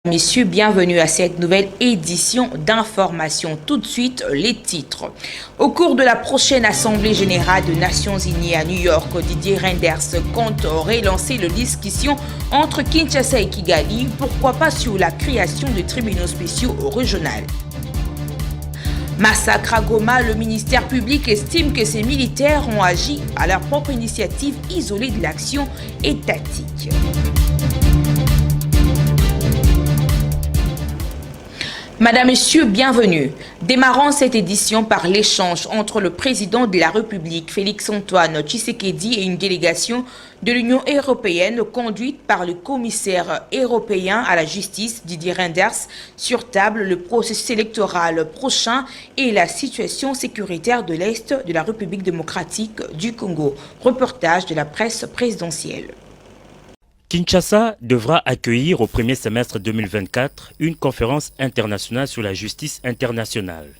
Messieurs, bienvenue à cette nouvelle édition d'Information. Tout de suite, les titres. Au cours de la prochaine Assemblée générale des Nations unies à New York, Didier Reynders compte relancer la discussion entre Kinshasa et Kigali, pourquoi pas sur la création de tribunaux spéciaux régionaux. Massacre à Goma, le ministère public estime que ces militaires ont agi à leur propre initiative isolée de l'action étatique. Madame, Messieurs, bienvenue. Démarrons cette édition par l'échange entre le président de la République, Félix-Antoine Tshisekedi, et une délégation de l'Union européenne conduite par le commissaire européen à la justice, Didier Reynders, sur table le processus électoral prochain et la situation sécuritaire de l'Est de la République démocratique du Congo. Reportage de la presse présidentielle. Kinshasa devra accueillir au premier semestre 2024 une conférence internationale sur la justice internationale.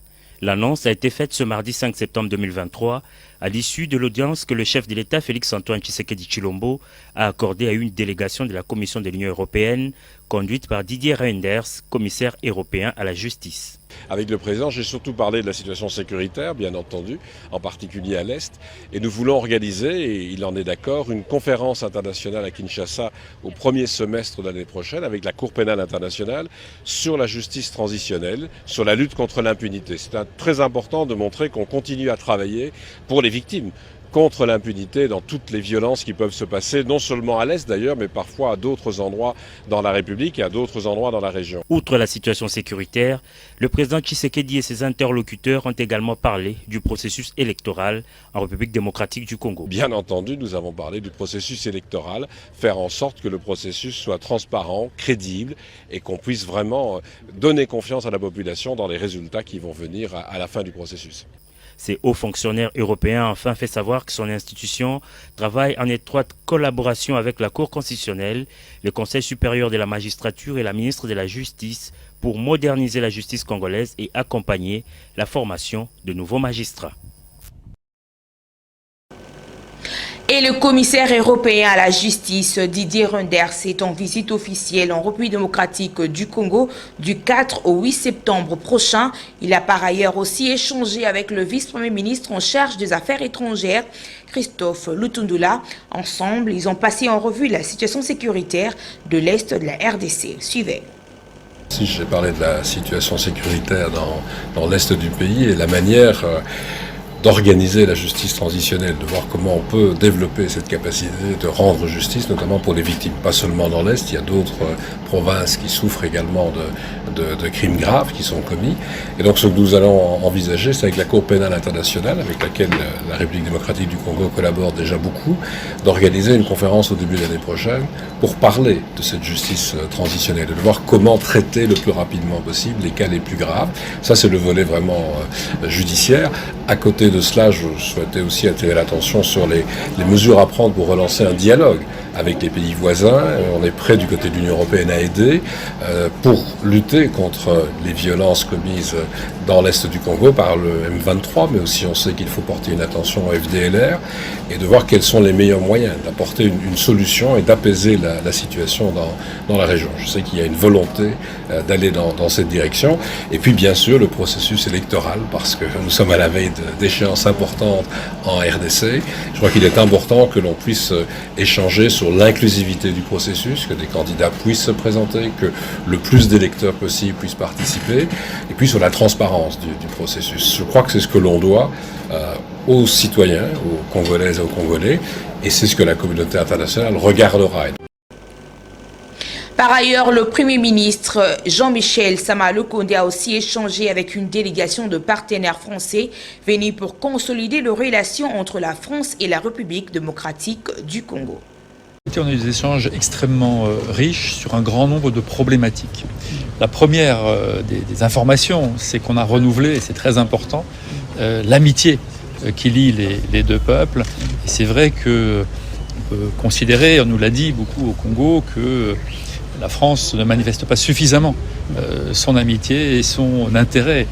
L'annonce a été faite ce mardi 5 septembre 2023 à l'issue de l'audience que le chef de l'État Félix-Antoine Tshisekedi Tshilombo a accordée à une délégation de la Commission de l'Union européenne conduite par Didier Reynders, commissaire européen à la justice. Avec le président, j'ai surtout parlé de la situation sécuritaire, bien entendu, en particulier à l'Est. Et nous voulons organiser, et il en est d'accord, une conférence internationale à Kinshasa au premier semestre de l'année prochaine avec la Cour pénale internationale sur la justice transitionnelle, sur la lutte contre l'impunité. C'est très important de montrer qu'on continue à travailler pour les victimes, contre l'impunité dans toutes les violences qui peuvent se passer, non seulement à l'Est d'ailleurs, mais parfois à d'autres endroits dans la République et à d'autres endroits dans la région. Outre la situation sécuritaire, le président Tshisekedi et ses interlocuteurs ont également parlé du processus électoral en République démocratique du Congo. Bien entendu, nous avons parlé du processus électoral, faire en sorte que le processus soit transparent, crédible et qu'on puisse vraiment donner confiance à la population dans les résultats qui vont venir à la fin du processus. Ces hauts fonctionnaires européens ont enfin fait savoir que son institution travaille en étroite collaboration avec la Cour constitutionnelle, le Conseil supérieur de la magistrature et la ministre de la Justice pour moderniser la justice congolaise et accompagner la formation de nouveaux magistrats. Et le commissaire européen à la justice, Didier Reynders, est en visite officielle en République démocratique du Congo du 4 au 8 septembre prochain. Il a par ailleurs aussi échangé avec le vice-premier ministre en charge des affaires étrangères, Christophe Lutundula. Ensemble, ils ont passé en revue la situation sécuritaire de l'Est de la RDC. Suivez. Si j'ai parlé de la situation sécuritaire dans l'Est du pays et la manière d'organiser la justice transitionnelle, de voir comment on peut développer cette capacité de rendre justice, notamment pour les victimes. Pas seulement dans l'Est, il y a d'autres provinces qui souffrent également de crimes graves qui sont commis. Et donc ce que nous allons envisager, c'est avec la Cour pénale internationale, avec laquelle la République démocratique du Congo collabore déjà beaucoup, d'organiser une conférence au début de l'année prochaine pour parler de cette justice transitionnelle, de voir comment traiter le plus rapidement possible les cas les plus graves. Ça, c'est le volet vraiment judiciaire. À côté de cela, je souhaitais aussi attirer l'attention sur les mesures à prendre pour relancer un dialogue avec les pays voisins. On est prêt du côté de l'Union européenne à aider pour lutter contre les violences commises dans l'Est du Congo par le M23, mais aussi on sait qu'il faut porter une attention au FDLR et de voir quels sont les meilleurs moyens d'apporter une solution et d'apaiser la situation dans la région. Je sais qu'il y a une volonté d'aller dans cette direction. Et puis bien sûr le processus électoral, parce que nous sommes à la veille d'échéances importantes en RDC. Je crois qu'il est important que l'on puisse échanger sur l'inclusivité du processus, que des candidats puissent se présenter, que le plus d'électeurs possible puissent participer, et puis sur la transparence du processus. Je crois que c'est ce que l'on doit aux citoyens, aux Congolaises et aux Congolais, et c'est ce que la communauté internationale regardera. Par ailleurs, le Premier ministre Jean-Michel Sama Lukonde a aussi échangé avec une délégation de partenaires français venus pour consolider les relations entre la France et la République démocratique du Congo. On a eu des échanges extrêmement riches sur un grand nombre de problématiques. La première des informations, c'est qu'on a renouvelé, et c'est très important, l'amitié qui lie les deux peuples. Et c'est vrai qu'on peut considérer, on nous l'a dit beaucoup au Congo, que la France ne manifeste pas suffisamment son amitié et son intérêt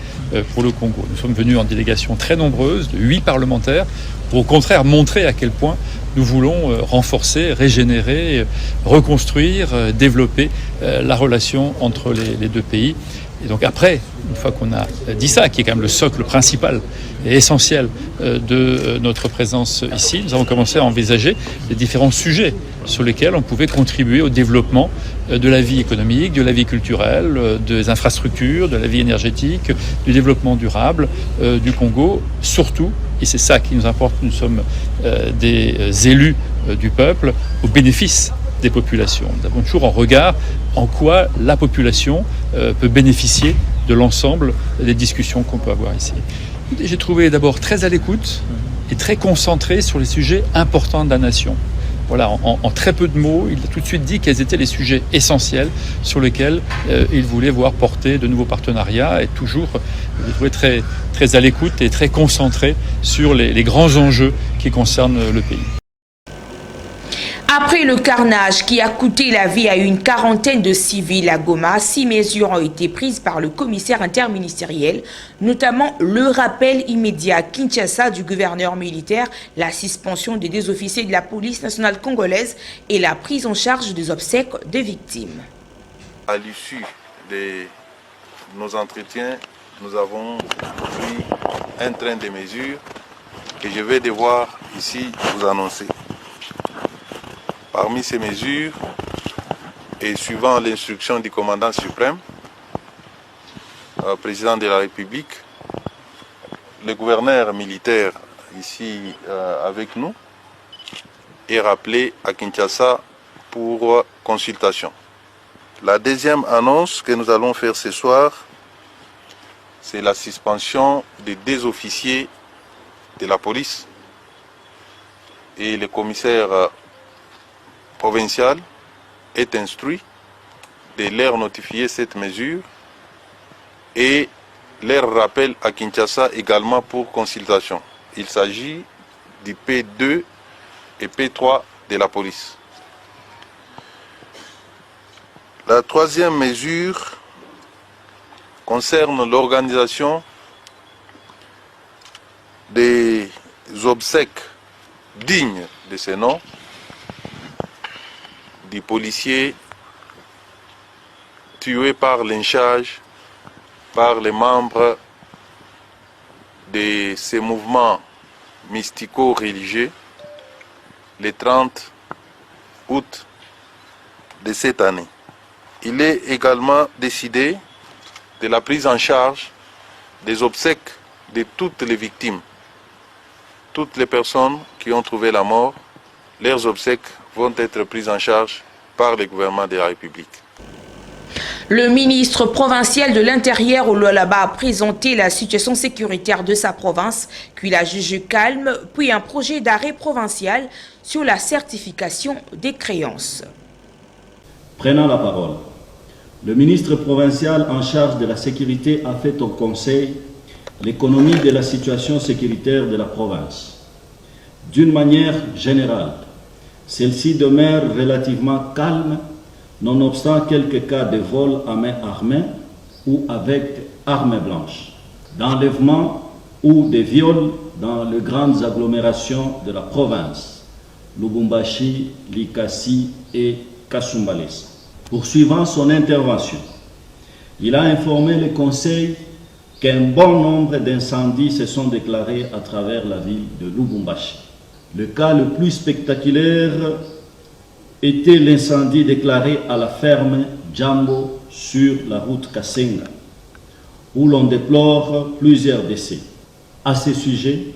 pour le Congo. Nous sommes venus en délégation très nombreuse, de 8 parlementaires, pour au contraire montrer à quel point nous voulons renforcer, régénérer, reconstruire, développer la relation entre les deux pays. Et donc après, une fois qu'on a dit ça, qui est quand même le socle principal et essentiel de notre présence ici, nous avons commencé à envisager les différents sujets sur lesquels on pouvait contribuer au développement de la vie économique, de la vie culturelle, des infrastructures, de la vie énergétique, du développement durable du Congo, surtout, et c'est ça qui nous importe, nous sommes des élus du peuple, au bénéfice des populations. Nous avons toujours en regard en quoi la population peut bénéficier de l'ensemble des discussions qu'on peut avoir ici. J'ai trouvé d'abord très à l'écoute et très concentré sur les sujets importants de la nation. Voilà, en très peu de mots, il a tout de suite dit quels étaient les sujets essentiels sur lesquels il voulait voir porter de nouveaux partenariats et toujours, je l'ai trouvé très à l'écoute et très concentré sur les grands enjeux qui concernent le pays. Après le carnage qui a coûté la vie à une quarantaine de civils à Goma, 6 mesures ont été prises par le commissaire interministériel, notamment le rappel immédiat à Kinshasa du gouverneur militaire, la suspension des 2 officiers de la police nationale congolaise et la prise en charge des obsèques des victimes. À l'issue de nos entretiens, nous avons pris un train de mesures que je vais devoir ici vous annoncer. Parmi ces mesures, et suivant l'instruction du commandant suprême, président de la République, le gouverneur militaire ici avec nous est rappelé à Kinshasa pour consultation. La deuxième annonce que nous allons faire ce soir, c'est la suspension des 2 officiers de la police et le commissaire provincial est instruit de leur notifier cette mesure et leur rappel à Kinshasa également pour consultation. Il s'agit du P2 et P3 de la police. La troisième mesure concerne l'organisation des obsèques dignes de ce nom des policiers tués par lynchage par les membres de ces mouvements mystico-religieux le 30 août de cette année. Il est également décidé de la prise en charge des obsèques de toutes les victimes. Toutes les personnes qui ont trouvé la mort, leurs obsèques vont être prises en charge par le gouvernement de la République. Le ministre provincial de l'Intérieur au Lualaba a présenté la situation sécuritaire de sa province, qu'il a jugé calme, puis un projet d'arrêt provincial sur la certification des créances. Prenant la parole, le ministre provincial en charge de la sécurité a fait au Conseil l'économie de la situation sécuritaire de la province. D'une manière générale, celle-ci demeure relativement calme, nonobstant quelques cas de vol à main armée ou avec armes blanches, d'enlèvement ou de viols dans les grandes agglomérations de la province, Lubumbashi, Likasi et Kasumbalesa. Poursuivant son intervention, il a informé le Conseil qu'un bon nombre d'incendies se sont déclarés à travers la ville de Lubumbashi. Le cas le plus spectaculaire était l'incendie déclaré à la ferme Djambo sur la route Kasenga, où l'on déplore plusieurs décès. À ce sujet,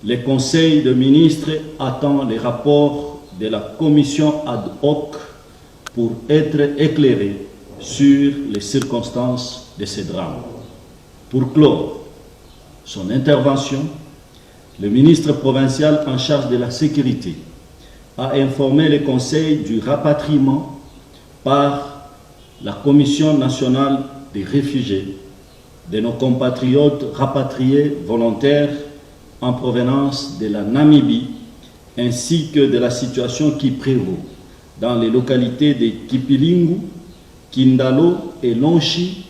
le Conseil des ministres attend les rapports de la commission ad hoc pour être éclairé sur les circonstances de ce drame. Pour clore son intervention, le ministre provincial en charge de la sécurité a informé le Conseil du rapatriement par la Commission nationale des réfugiés de nos compatriotes rapatriés volontaires en provenance de la Namibie, ainsi que de la situation qui prévaut dans les localités de Kipilingu, Kindalo et Lonchi,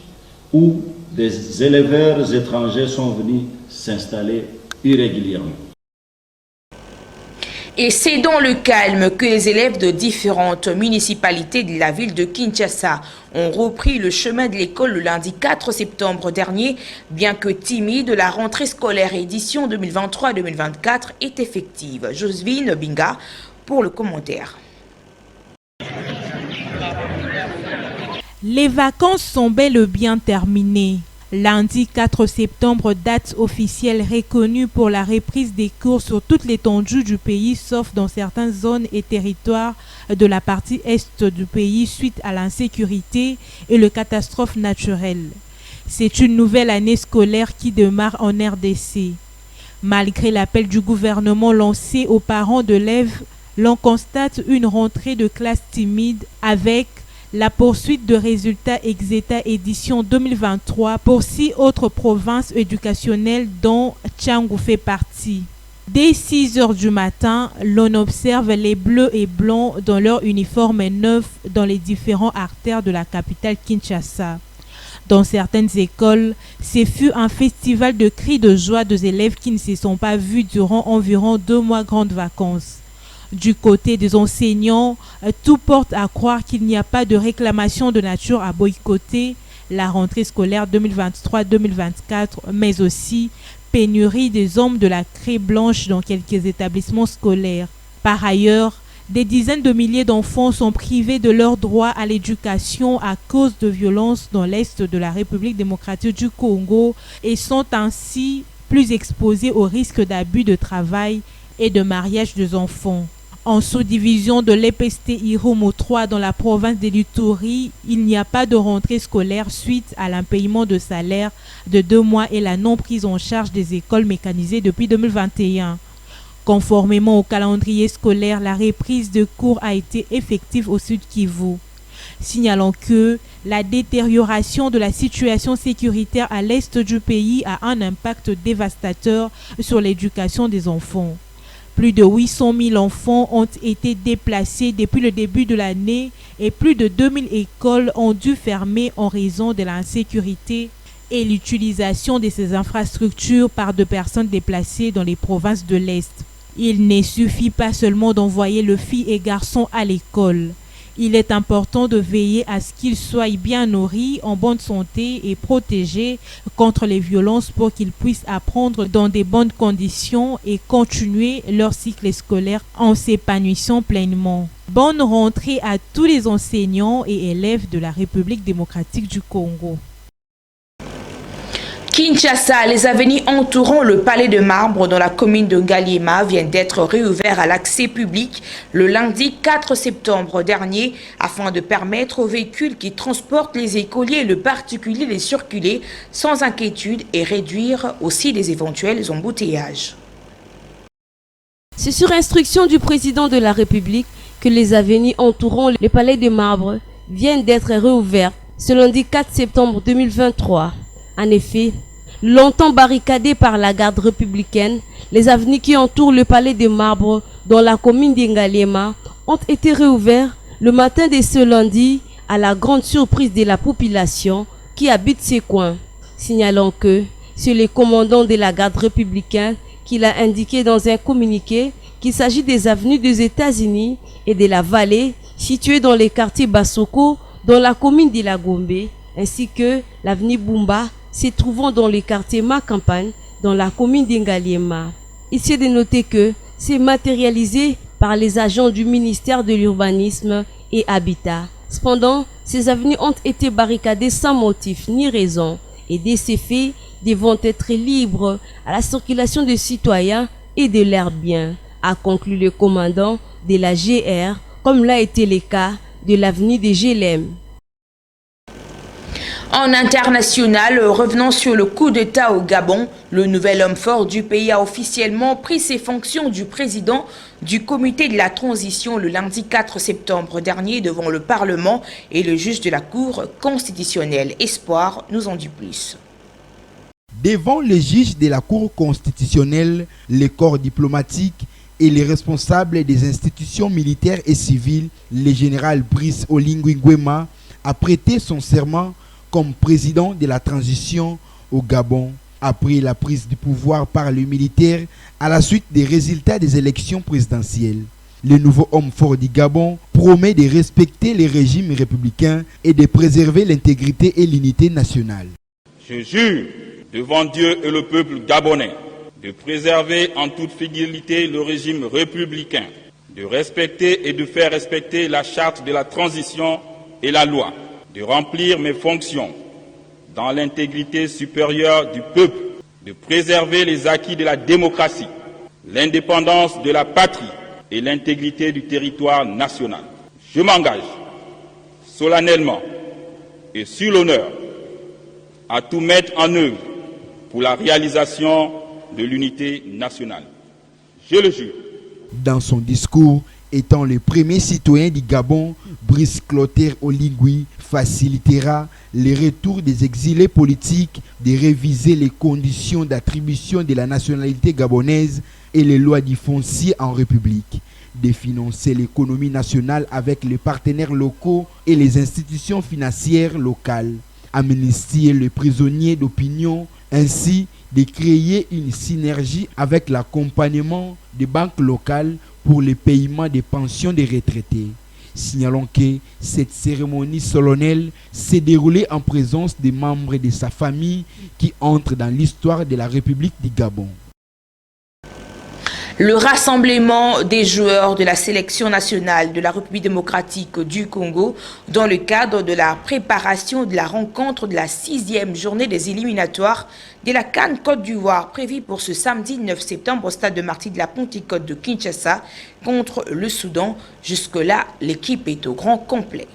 où des éleveurs étrangers sont venus s'installer irrégulièrement. Et c'est dans le calme que les élèves de différentes municipalités de la ville de Kinshasa ont repris le chemin de l'école le lundi 4 septembre dernier. Bien que timide, la rentrée scolaire édition 2023-2024 est effective. Josephine Binga pour le commentaire. Les vacances sont bel et bien terminées. Lundi 4 septembre, date officielle reconnue pour la reprise des cours sur toute l'étendue du pays, sauf dans certaines zones et territoires de la partie est du pays suite à l'insécurité et les catastrophes naturelles. C'est une nouvelle année scolaire qui démarre en RDC. Malgré l'appel du gouvernement lancé aux parents d'élèves, l'on constate une rentrée de classe timide avec la poursuite de résultats ex-État édition 2023 pour 6 autres provinces éducationnelles dont Tchangou fait partie. Dès 6 heures du matin, l'on observe les bleus et blancs dans leur uniforme neuf dans les différents artères de la capitale Kinshasa. Dans certaines écoles, ce fut un festival de cris de joie des élèves qui ne se sont pas vus durant environ 2 mois grandes vacances. Du côté des enseignants, tout porte à croire qu'il n'y a pas de réclamation de nature à boycotter la rentrée scolaire 2023-2024, mais aussi pénurie des hommes de la craie blanche dans quelques établissements scolaires. Par ailleurs, des dizaines de milliers d'enfants sont privés de leur droit à l'éducation à cause de violences dans l'est de la République démocratique du Congo et sont ainsi plus exposés au risque d'abus de travail et de mariage des enfants. En sous-division de l'EPST Irumu 3 dans la province de l'Ituri, il n'y a pas de rentrée scolaire suite à l'impayement de salaire de 2 mois et la non-prise en charge des écoles mécanisées depuis 2021. Conformément au calendrier scolaire, la reprise de cours a été effective au Sud Kivu. Signalons que la détérioration de la situation sécuritaire à l'est du pays a un impact dévastateur sur l'éducation des enfants. Plus de 800 000 enfants ont été déplacés depuis le début de l'année et plus de 2000 écoles ont dû fermer en raison de l'insécurité et l'utilisation de ces infrastructures par des personnes déplacées dans les provinces de l'Est. Il ne suffit pas seulement d'envoyer les filles et garçons à l'école. Il est important de veiller à ce qu'ils soient bien nourris, en bonne santé et protégés contre les violences pour qu'ils puissent apprendre dans de bonnes conditions et continuer leur cycle scolaire en s'épanouissant pleinement. Bonne rentrée à tous les enseignants et élèves de la République démocratique du Congo. Kinshasa, les avenues entourant le palais de marbre dans la commune de Ngaliema viennent d'être réouvertes à l'accès public le lundi 4 septembre dernier afin de permettre aux véhicules qui transportent les écoliers et les particuliers de circuler sans inquiétude et réduire aussi les éventuels embouteillages. C'est sur instruction du président de la République que les avenues entourant le palais de marbre viennent d'être réouvertes ce lundi 4 septembre 2023. En effet, longtemps barricadées par la garde républicaine, les avenues qui entourent le palais de marbre dans la commune d'Ngaliema ont été réouvertes le matin de ce lundi à la grande surprise de la population qui habite ces coins. Signalons que c'est le commandant de la garde républicaine qui l'a indiqué dans un communiqué qu'il s'agit des avenues des États-Unis et de la vallée situées dans les quartiers Bassoko dans la commune de la Gombe ainsi que l'avenue Bumba se trouvant dans le quartier Ma-Campagne, dans la commune d'Ngaliema. Ici est de noter que c'est matérialisé par les agents du ministère de l'Urbanisme et Habitat. Cependant, ces avenues ont été barricadées sans motif ni raison et de ces faits devront être libres à la circulation des citoyens et de leurs biens, a conclu le commandant de la GR, comme l'a été le cas de l'avenue de Gélem. En international, revenant sur le coup d'État au Gabon, le nouvel homme fort du pays a officiellement pris ses fonctions du président du comité de la transition le lundi 4 septembre dernier devant le Parlement et le juge de la Cour constitutionnelle. Espoir nous en dit plus. Devant les juges de la Cour constitutionnelle, les corps diplomatiques et les responsables des institutions militaires et civiles, le général Brice Oligui Nguema a prêté son serment comme président de la transition au Gabon, après la prise du pouvoir par les militaires à la suite des résultats des élections présidentielles. Le nouveau homme fort du Gabon promet de respecter les régimes républicains et de préserver l'intégrité et l'unité nationale. Je jure devant Dieu et le peuple gabonais de préserver en toute fidélité le régime républicain, de respecter et de faire respecter la charte de la transition et la loi, de remplir mes fonctions dans l'intégrité supérieure du peuple, de préserver les acquis de la démocratie, l'indépendance de la patrie et l'intégrité du territoire national. Je m'engage solennellement et sur l'honneur à tout mettre en œuvre pour la réalisation de l'unité nationale. Je le jure. Dans son discours, étant le premier citoyen du Gabon, Brice Clotaire Oligui facilitera le retour des exilés politiques, de réviser les conditions d'attribution de la nationalité gabonaise et les lois du foncier en République, de financer l'économie nationale avec les partenaires locaux et les institutions financières locales, amnistier les prisonniers d'opinion, ainsi de créer une synergie avec l'accompagnement des banques locales pour le paiement des pensions des retraités. Signalons que cette cérémonie solennelle s'est déroulée en présence des membres de sa famille qui entrent dans l'histoire de la République du Gabon. Le rassemblement des joueurs de la sélection nationale de la République démocratique du Congo dans le cadre de la préparation de la rencontre de la 6e journée des éliminatoires de la CAN Côte d'Ivoire prévue pour ce samedi 9 septembre au stade de Martyrs de la Pentecôte de Kinshasa contre le Soudan. Jusque-là, l'équipe est au grand complet.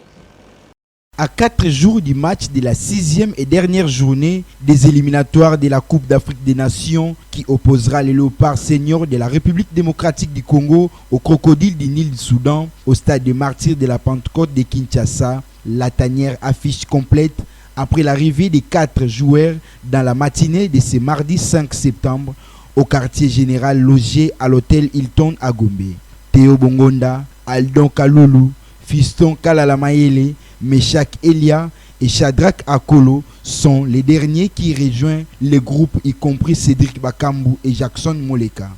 À 4 jours du match de la 6e et dernière journée des éliminatoires de la Coupe d'Afrique des Nations qui opposera les Léopards seniors de la République démocratique du Congo aux Crocodiles du Nil du Soudan au stade de Martyrs de la Pentecôte de Kinshasa, la tanière affiche complète après l'arrivée des 4 joueurs dans la matinée de ce mardi 5 septembre au quartier général logé à l'hôtel Hilton à Gombe. Théo Bongonda, Aldon Kaloulou, Fiston Kalalamayele, Meshak Elia et Shadrach Akolo sont les derniers qui rejoignent le groupe, y compris Cédric Bakambu et Jackson Moleka.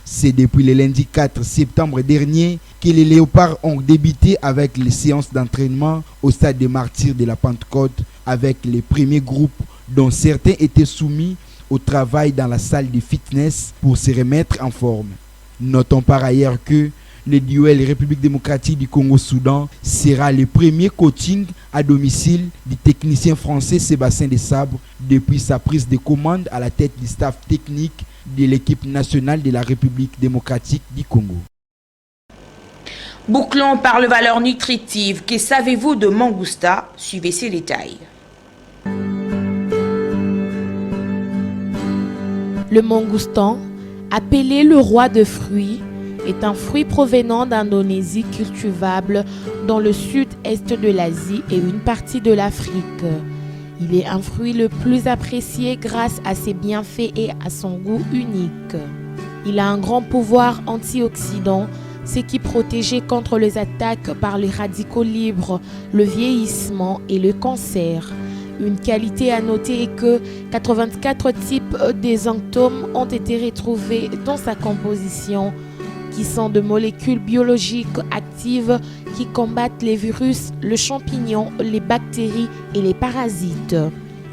C'est depuis le lundi 4 septembre dernier que les Léopards ont débuté avec les séances d'entraînement au stade des Martyrs de la Pentecôte avec les premiers groupes dont certains étaient soumis au travail dans la salle de fitness pour se remettre en forme. Notons par ailleurs que le duel République démocratique du Congo-Soudan sera le premier coaching à domicile du technicien français Sébastien Desabre depuis sa prise de commande à la tête du staff technique de l'équipe nationale de la République démocratique du Congo. Bouclons par les valeurs nutritives. Que savez-vous de Mangousta? Suivez ces détails. Le mangoustan, appelé le roi de fruits, est un fruit provenant d'Indonésie cultivable dans le sud-est de l'Asie et une partie de l'Afrique. Il est un fruit le plus apprécié grâce à ses bienfaits et à son goût unique. Il a un grand pouvoir antioxydant, ce qui protège contre les attaques par les radicaux libres, le vieillissement et le cancer. Une qualité à noter est que 84 types d'exanctomes ont été retrouvés dans sa composition, qui sont de molécules biologiques actives qui combattent les virus, les champignons, les bactéries et les parasites.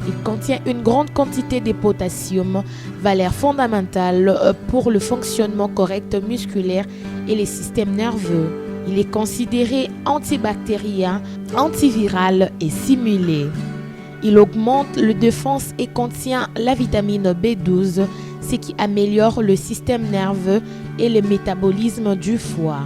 Il contient une grande quantité de potassium, valeur fondamentale pour le fonctionnement correct musculaire et les systèmes nerveux. Il est considéré antibactérien, antiviral et simulé. Il augmente la défense et contient la vitamine B12, ce qui améliore le système nerveux et le métabolisme du foie.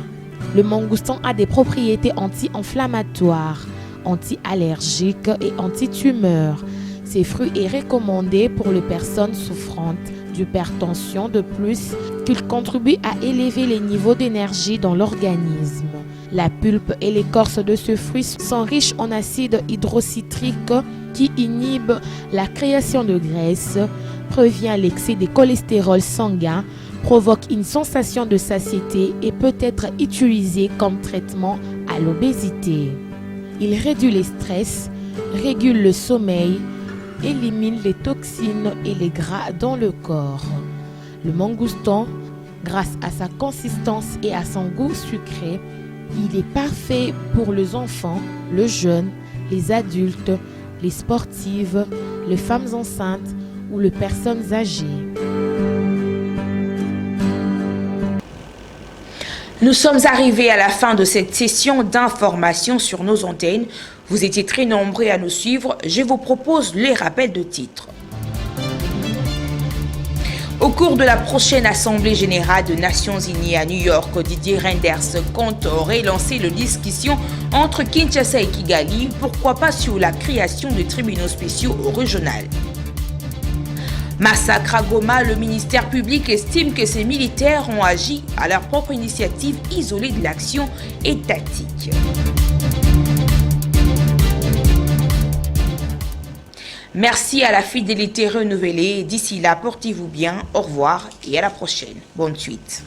Le mangoustan a des propriétés anti-inflammatoires, anti-allergique et anti-tumeur. Ces fruits est recommandé pour les personnes souffrantes d'hypertension, de plus qu'il contribue à élever les niveaux d'énergie dans l'organisme. La pulpe et l'écorce de ce fruit sont riches en acide hydrocitrique qui inhibe la création de graisse, prévient l'excès de cholestérol sanguin, provoque une sensation de satiété et peut être utilisé comme traitement à l'obésité. Il réduit le stress, régule le sommeil, élimine les toxines et les gras dans le corps. Le mangoustan, grâce à sa consistance et à son goût sucré, il est parfait pour les enfants, les jeunes, les adultes, les sportives, les femmes enceintes ou les personnes âgées. Nous sommes arrivés à la fin de cette session d'information sur nos antennes. Vous étiez très nombreux à nous suivre. Je vous propose les rappels de titres. Au cours de la prochaine Assemblée générale des Nations Unies à New York, Didier Reynders compte relancer les discussions entre Kinshasa et Kigali, pourquoi pas sur la création de tribunaux spéciaux régionaux. Massacre à Goma, le ministère public estime que ces militaires ont agi à leur propre initiative isolée de l'action étatique. Merci à la fidélité renouvelée. D'ici là, portez-vous bien. Au revoir et à la prochaine. Bonne suite.